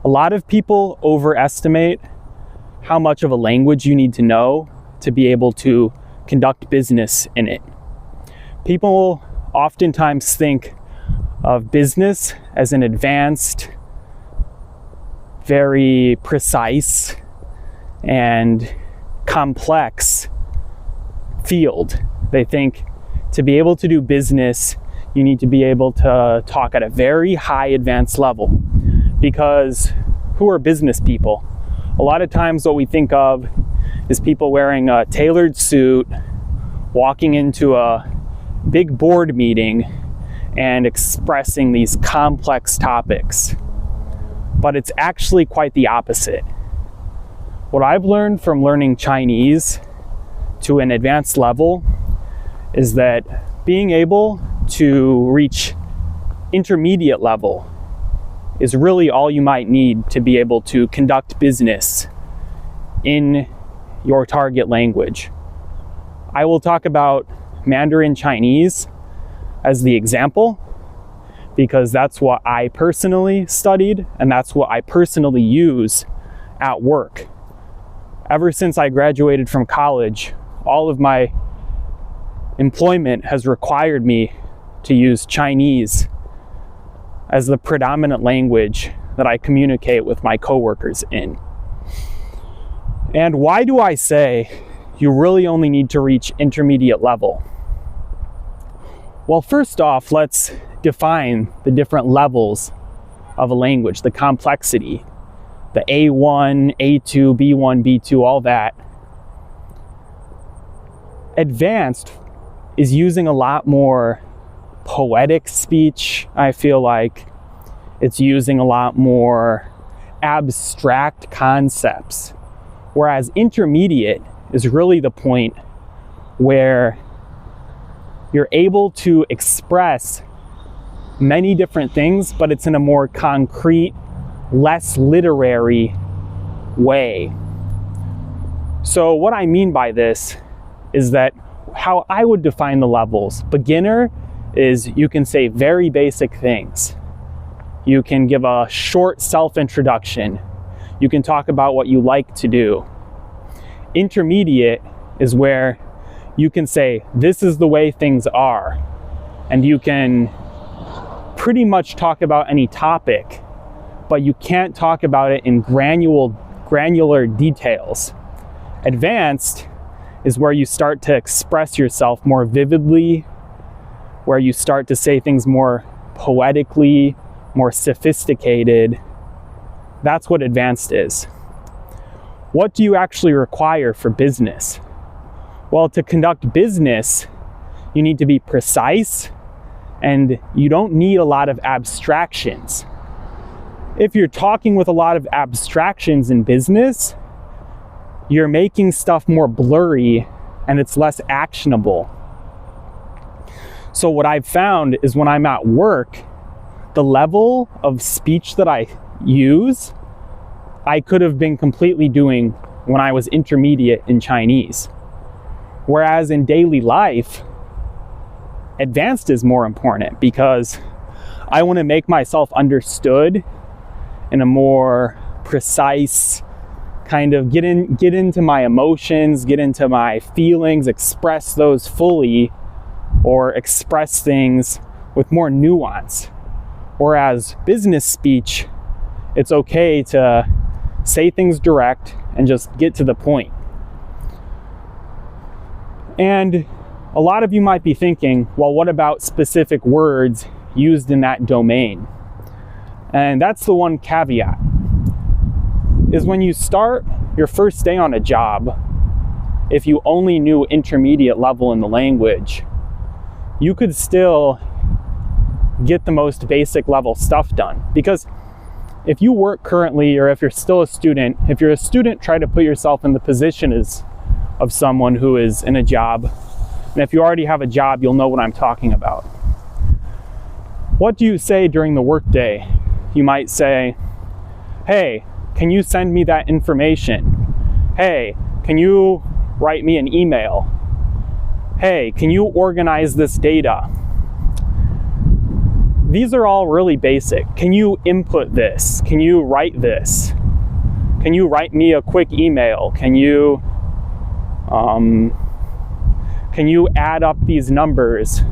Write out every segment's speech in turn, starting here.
A lot of people overestimate how much of a language you need to know to be able to conduct business in it. People oftentimes think of business as an advanced, very precise, and complex field. They think to be able to do business, you need to be able to talk at a very high advanced level. Because who are business people? A lot of times what we think of is people wearing a tailored suit, walking into a big board meeting and expressing these complex topics. But it's actually quite the opposite. What I've learned from learning Chinese to an advanced level is that being able to reach intermediate level is really all you might need to be able to conduct business in your target language. I will talk about Mandarin Chinese as the example because that's what I personally studied and that's what I personally use at work. Ever since I graduated from college, all of my employment has required me to use Chinese as the predominant language that I communicate with my coworkers in. And why do I say you really only need to reach intermediate level? Well, first off, let's define the different levels of a language, the complexity, the A1, A2, B1, B2, all that. Advanced is using a lot more poetic speech. I feel like it's using a lot more abstract concepts, whereas intermediate is really the point where you're able to express many different things, but it's in a more concrete, less literary way. So what I mean by this is that how I would define the levels. Beginner is you can say very basic things. You can give a short self-introduction. You can talk about what you like to do. Intermediate is where you can say, this is the way things are. And you can pretty much talk about any topic, but you can't talk about it in granular details. Advanced is where you start to express yourself more vividly, where you start to say things more poetically, more sophisticated. That's what advanced is. What do you actually require for business? Well, to conduct business, you need to be precise and you don't need a lot of abstractions. If you're talking with a lot of abstractions in business, you're making stuff more blurry and it's less actionable. So what I've found is when I'm at work, the level of speech that I use, I could have been completely doing when I was intermediate in Chinese. Whereas in daily life, advanced is more important because I want to make myself understood in a more precise kind of get into my emotions, get into my feelings, express those fully, or express things with more nuance. Whereas business speech, it's okay to say things direct and just get to the point. And a lot of you might be thinking, well, what about specific words used in that domain? And that's the one caveat, is when you start your first day on a job, if you only knew intermediate level in the language, you could still get the most basic level stuff done. Because if you work currently, or if you're still a student, if you're a student, try to put yourself in the position of someone who is in a job. And if you already have a job, you'll know what I'm talking about. What do you say during the workday? You might say, hey, can you send me that information? Hey, can you write me an email? Hey, can you organize this data? these are all really basic. Can you input this? Can you write this? Can you write me a quick email? Can you add up these numbers?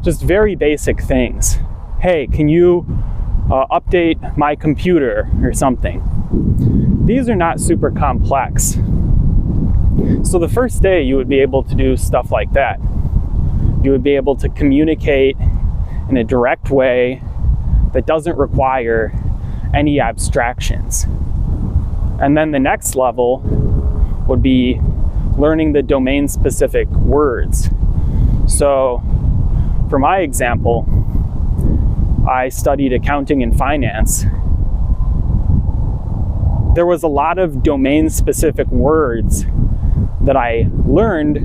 Just very basic things. Hey, can you update my computer or something? These are not super complex. So the first day you would be able to do stuff like that. You would be able to communicate in a direct way that doesn't require any abstractions. And then the next level would be learning the domain-specific words. So for my example, I studied accounting and finance. There was a lot of domain-specific words that I learned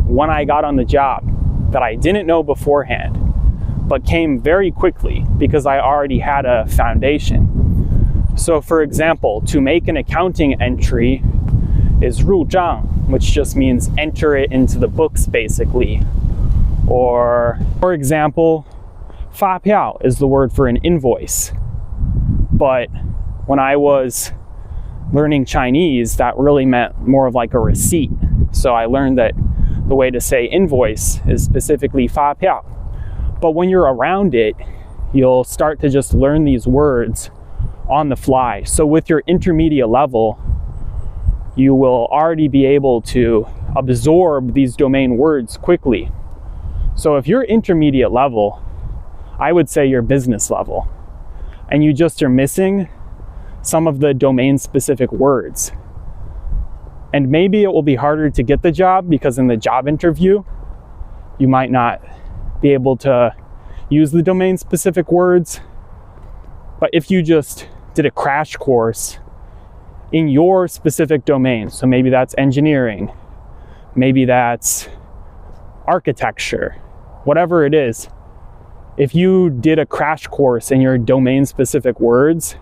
when I got on the job that I didn't know beforehand, but came very quickly because I already had a foundation. So for example, to make an accounting entry is 入账, which just means enter it into the books basically. Or for example, 发票 is the word for an invoice. But when I was learning Chinese, that really meant more of like a receipt. So I learned that the way to say invoice is specifically 发票. But when you're around it, you'll start to just learn these words on the fly. So with your intermediate level, you will already be able to absorb these domain words quickly. So if you're intermediate level, I would say you're business level, and you just are missing some of the domain-specific words. And maybe it will be harder to get the job because in the job interview, you might not be able to use the domain-specific words. But if you just did a crash course in your specific domain, so maybe that's engineering, maybe that's architecture, whatever it is, if you did a crash course in your domain-specific words,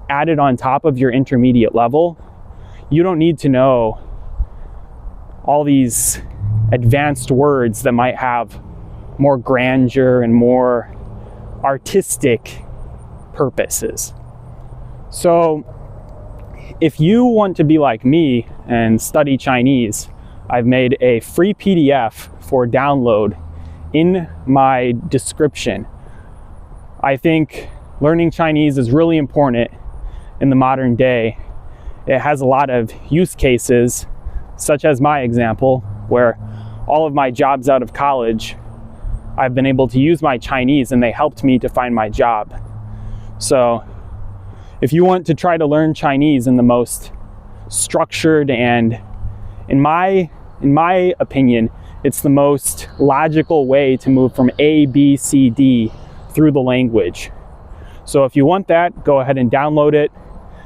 added on top of your intermediate level, you don't need to know all these advanced words that might have more grandeur and more artistic purposes. So if you want to be like me and study Chinese, I've made a free PDF for download in my description. I think learning Chinese is really important in the modern day. It has a lot of use cases, such as my example, where all of my jobs out of college, I've been able to use my Chinese and they helped me to find my job. So if you want to try to learn Chinese in the most structured and, in my opinion, it's the most logical way to move from A, B, C, D through the language. So if you want that, go ahead and download it.